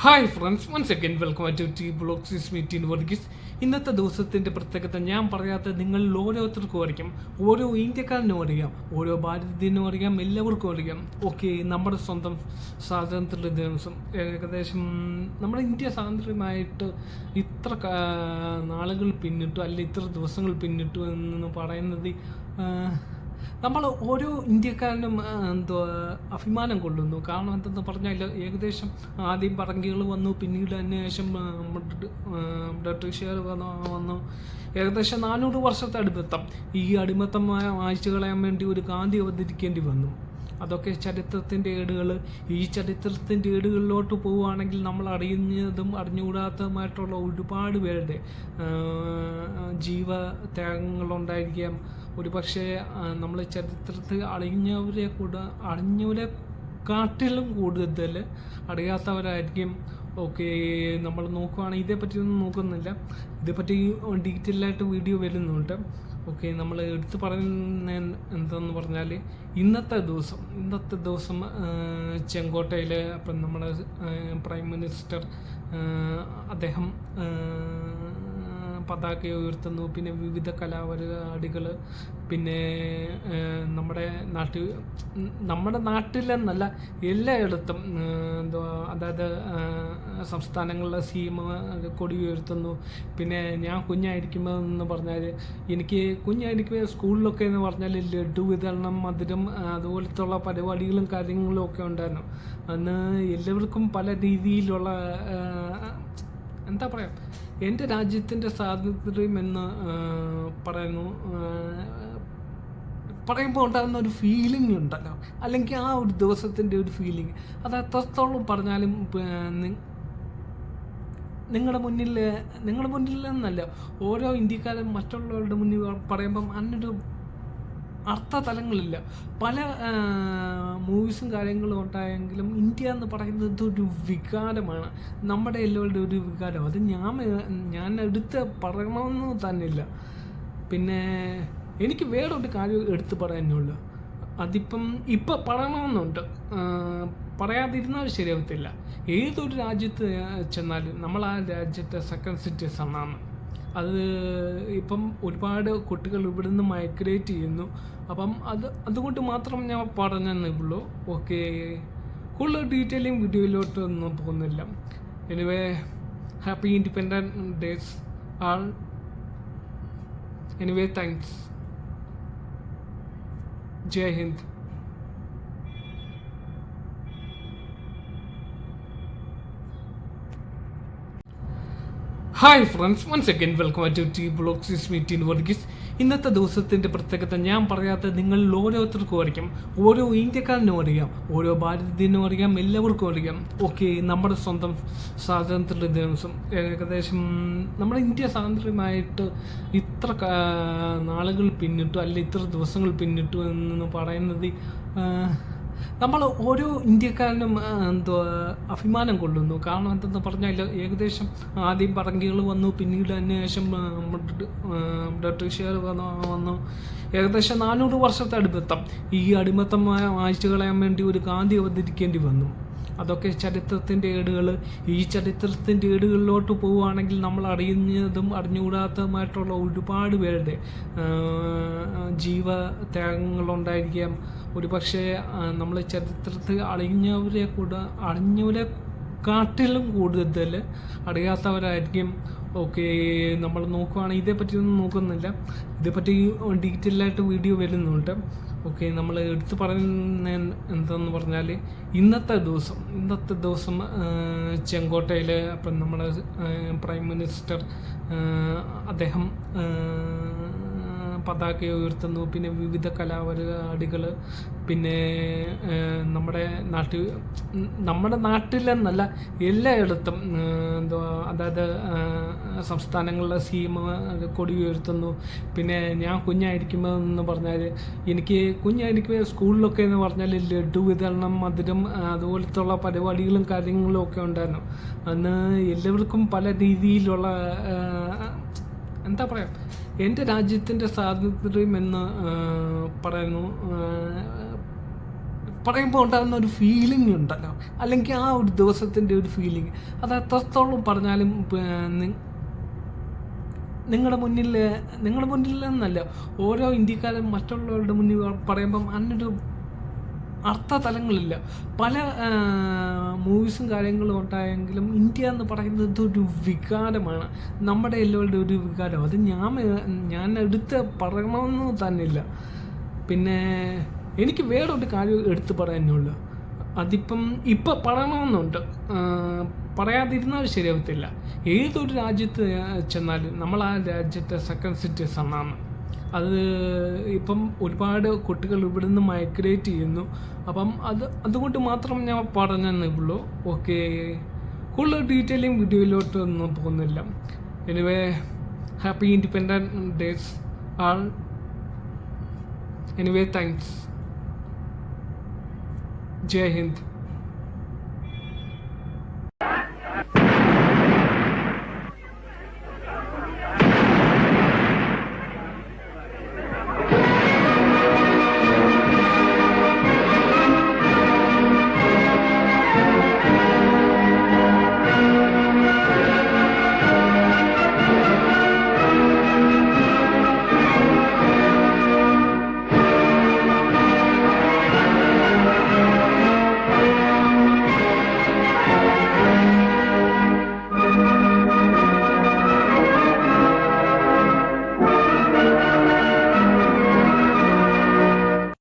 Hi friends, once again welcome to T blogs Meetin Varghese. ഇന്നത്തെ ദിവസത്തിൻ്റെ പ്രത്യേകത ഞാൻ പറയാത്ത നിങ്ങളിൽ ഓരോരുത്തർക്കും അറിയാം, ഓരോ ഇന്ത്യക്കാരനും അറിയാം, ഓരോ ഭാരതീയനും അറിയാം, എല്ലാവർക്കും അറിയാം. ഓക്കെ, നമ്മുടെ സ്വന്തം സ്വാതന്ത്ര്യ ദിവസം ഏകദേശം നമ്മുടെ ഇന്ത്യ സ്വാതന്ത്ര്യമായിട്ട് ഇത്ര നാളുകൾ പിന്നിട്ടു, അല്ല ഇത്ര ദിവസങ്ങൾ പിന്നിട്ടു എന്ന് പറയുന്നത് നമ്മൾ ഓരോ ഇന്ത്യക്കാരനും അഭിമാനം കൊള്ളുന്നു. കാരണം എന്തെന്ന് പറഞ്ഞാൽ ഏകദേശം ആദ്യം പറങ്കികൾ വന്നു, പിന്നീട് അതിന് ശേഷം ബ്രിട്ടീഷുകാർ വന്നു. ഏകദേശം 400 വർഷത്തെ അടിമത്തം. ഈ അടിമത്തം മായ്ച്ചു കളയാൻ വേണ്ടി ഒരു ഗാന്ധി അവതരിക്കേണ്ടി വന്നു. അതൊക്കെ ചരിത്രത്തിൻ്റെ ഏടുകൾ. ഈ ചരിത്രത്തിൻ്റെ ഏടുകളിലോട്ട് പോവുകയാണെങ്കിൽ നമ്മൾ അറിയുന്നതും അറിഞ്ഞുകൂടാത്തതുമായിട്ടുള്ള ഒരുപാട് പേരുടെ ജീവത്യാഗങ്ങളുണ്ടായിരിക്കാം. ഒരു പക്ഷേ നമ്മൾ ചരിത്രത്തിൽ അറിഞ്ഞവരെ കാട്ടിലും കൂടുതൽ അറിയാത്തവരായിരിക്കും. ഓക്കെ, നമ്മൾ നോക്കുകയാണെങ്കിൽ ഇതേപ്പറ്റിയൊന്നും നോക്കുന്നില്ല, ഇതേപ്പറ്റി ഡീറ്റെയിലായിട്ട് വീഡിയോ വരുന്നുണ്ട്. ഓക്കെ, നമ്മൾ എടുത്തു പറയുന്ന എന്താന്ന് പറഞ്ഞാൽ ഇന്നത്തെ ദിവസം ചെങ്കോട്ടയിൽ അപ്പം നമ്മുടെ പ്രൈം മിനിസ്റ്റർ അദ്ദേഹം പതാക ഉയർത്തുന്നു. പിന്നെ വിവിധ കലാപരിപാടികൾ, പിന്നെ നമ്മുടെ നാട്ടിലെന്നല്ല എല്ലായിടത്തും അതായത് സംസ്ഥാനങ്ങളിലെ സീമ കൊടി ഉയർത്തുന്നു. പിന്നെ ഞാൻ കുഞ്ഞായിരിക്കുമ്പോൾ എന്ന് പറഞ്ഞാൽ എനിക്ക് കുഞ്ഞായിരിക്കുമ്പോൾ സ്കൂളിലൊക്കെ എന്ന് പറഞ്ഞാൽ ലഡു വിതരണം, മധുരം, അതുപോലത്തുള്ള പരിപാടികളും കാര്യങ്ങളും ഒക്കെ ഉണ്ടായിരുന്നു. അന്ന് എല്ലാവർക്കും പല രീതിയിലുള്ള എന്താ പറയുക, എൻ്റെ രാജ്യത്തിൻ്റെ സ്വാതന്ത്ര്യം എന്ന് പറയുമ്പോൾ ഉണ്ടാകുന്ന ഒരു ഫീലിംഗ് ഉണ്ടല്ലോ, അല്ലെങ്കിൽ ആ ഒരു ദിവസത്തിൻ്റെ ഒരു ഫീലിംഗ്, അത് എത്രത്തോളം പറഞ്ഞാലും നിങ്ങളുടെ മുന്നിൽ എന്നല്ല, ഓരോ ഇന്ത്യക്കാരും മറ്റുള്ളവരുടെ മുന്നിൽ പറയുമ്പം അതിനൊരു അർത്ഥതലങ്ങളില്ല. പല മൂവീസും കാര്യങ്ങളും ഉണ്ടായെങ്കിലും ഇന്ത്യ എന്ന് പറയുന്നത് ഒരു വികാരമാണ്, നമ്മുടെ എല്ലാവരുടെ ഒരു വികാരം. അത് ഞാൻ എടുത്ത് പറയണമെന്ന് തന്നെയില്ല. പിന്നെ എനിക്ക് വേറൊരു കാര്യം എടുത്ത് പറയാനുള്ളൂ, ഇപ്പം പറയണമെന്നുണ്ട്, പറയാതിരുന്നാൽ ശരിയാവത്തില്ല. ഏതൊരു രാജ്യത്ത് ചെന്നാലും നമ്മൾ ആ രാജ്യത്തെ സെക്കൻഡ് സിറ്റിസൺ ആണ്. അത് ഇപ്പം ഒരുപാട് കുട്ടികൾ ഇവിടെ നിന്ന് മൈഗ്രേറ്റ് ചെയ്യുന്നു. അപ്പം അതുകൊണ്ട് മാത്രം ഞാൻ പറഞ്ഞതേ ഉള്ളൂ. ഓക്കെ, കൂടുതൽ ഡീറ്റെയിലിംഗ് വീഡിയോയിലോട്ട് ഒന്നും പോകുന്നില്ല. Anyway, happy independence days all. Anyway, thanks. Jai Hind. Hi friends, once again welcome to T blogs Meetin Varghese. ഇന്നത്തെ ദിവസത്തിൻ്റെ പ്രത്യേകത ഞാൻ പറയാത്ത നിങ്ങളിൽ ഓരോരുത്തർക്കും അറിയാം, ഓരോ ഇന്ത്യക്കാരനും അറിയാം, ഓരോ ഭാരതീയനും അറിയാം, എല്ലാവർക്കും അറിയാം. ഓക്കെ, നമ്മുടെ സ്വന്തം സ്വാതന്ത്ര്യ ദിവസം ഏകദേശം നമ്മുടെ ഇന്ത്യ സ്വാതന്ത്ര്യമായിട്ട് ഇത്ര നാളുകൾ പിന്നിട്ടു, അല്ല ഇത്ര ദിവസങ്ങൾ പിന്നിട്ടു എന്ന് പറയുന്നത് നമ്മൾ ഓരോ ഇന്ത്യക്കാരനും അഭിമാനം കൊള്ളുന്നു. കാരണം എന്തെന്ന് പറഞ്ഞാൽ ഏകദേശം ആദ്യം പറങ്കികൾ വന്നു, പിന്നീട് അതിന് ശേഷം ബ്രിട്ടീഷുകാർ വന്നു. ഏകദേശം 400 വർഷത്തെ അടിമത്തം. ഈ അടിമത്തം മായ്ച്ചു കളയാൻ വേണ്ടി ഒരു ഗാന്ധി അവതരിക്കേണ്ടി വന്നു. അതൊക്കെ ചരിത്രത്തിൻ്റെ ഏടുകൾ. ഈ ചരിത്രത്തിൻ്റെ ഏടുകളിലോട്ട് പോവുകയാണെങ്കിൽ നമ്മൾ അറിയുന്നതും അറിഞ്ഞുകൂടാത്തതുമായിട്ടുള്ള ഒരുപാട് പേരുടെ ജീവത്യാഗങ്ങളുണ്ടായിരിക്കാം. ഒരു പക്ഷേ നമ്മൾ ചരിത്രത്തിൽ അറിഞ്ഞവരെ കാട്ടിലും കൂടുതൽ അറിയാത്തവരായിരിക്കും. ഓക്കെ, നമ്മൾ നോക്കുകയാണെങ്കിൽ ഇതേപ്പറ്റിയൊന്നും നോക്കുന്നില്ല, ഇതേപ്പറ്റി ഡീറ്റെയിലായിട്ട് വീഡിയോ വരുന്നുണ്ട്. ഓക്കെ, നമ്മൾ എടുത്തു പറയുന്ന എന്താന്ന് പറഞ്ഞാൽ ഇന്നത്തെ ദിവസം ചെങ്കോട്ടയിൽ അപ്പം നമ്മുടെ പ്രൈം മിനിസ്റ്റർ അദ്ദേഹം പതാക ഉയർത്തുന്നു. പിന്നെ വിവിധ കലാപരിപാടികൾ, പിന്നെ നമ്മുടെ നാട്ടിലെന്നല്ല എല്ലായിടത്തും അതായത് സംസ്ഥാനങ്ങളിലെ സീമ കൊടി ഉയർത്തുന്നു. പിന്നെ ഞാൻ കുഞ്ഞായിരിക്കുമ്പോൾ എന്ന് പറഞ്ഞാൽ എനിക്ക് കുഞ്ഞായിരിക്കുമ്പോൾ സ്കൂളിലൊക്കെ എന്ന് പറഞ്ഞാൽ ലഡു വിതരണം, മധുരം, അതുപോലത്തുള്ള പരിപാടികളും കാര്യങ്ങളും ഒക്കെ ഉണ്ടായിരുന്നു. അന്ന് എല്ലാവർക്കും പല രീതിയിലുള്ള എന്താ പറയുക, എൻ്റെ രാജ്യത്തിൻ്റെ സ്വാതന്ത്ര്യം എന്ന് പറയുമ്പോൾ ഉണ്ടാകുന്ന ഒരു ഫീലിംഗ് ഉണ്ടല്ലോ, അല്ലെങ്കിൽ ആ ഒരു ദിവസത്തിൻ്റെ ഒരു ഫീലിംഗ്, അത് എത്രത്തോളം പറഞ്ഞാലും നിങ്ങളുടെ മുന്നിൽ എന്നല്ല, ഓരോ ഇന്ത്യക്കാരും മറ്റുള്ളവരുടെ മുന്നിൽ പറയുമ്പം അതിനൊരു അർത്ഥതലങ്ങളില്ല. പല മൂവീസും കാര്യങ്ങളും ഉണ്ടായെങ്കിലും ഇന്ത്യ എന്ന് പറയുന്നത് ഒരു വികാരമാണ്, നമ്മുടെ എല്ലാവരുടെ ഒരു വികാരം. അത് ഞാൻ എടുത്ത് പറയണമെന്ന് തന്നെയില്ല. പിന്നെ എനിക്ക് വേറൊരു കാര്യം എടുത്ത് പറയാനുള്ളൂ, ഇപ്പം പറയണമെന്നുണ്ട്, പറയാതിരുന്നാൽ ശരിയാവത്തില്ല. ഏതൊരു രാജ്യത്ത് ചെന്നാലും നമ്മൾ ആ രാജ്യത്തെ സെക്കൻഡ് സിറ്റിസൺ ആണ്. അത് ഇപ്പം ഒരുപാട് കുട്ടികൾ ഇവിടെ നിന്ന് മൈഗ്രേറ്റ് ചെയ്യുന്നു. അപ്പം അതുകൊണ്ട് മാത്രം ഞാൻ പറഞ്ഞതേ ഉള്ളൂ. ഓക്കെ, കൂടുതൽ ഡീറ്റെയിലിംഗ് വീഡിയോയിലോട്ടൊന്നും പോകുന്നില്ല. Anyway, happy independence days all. Anyway, thanks. Jai Hind.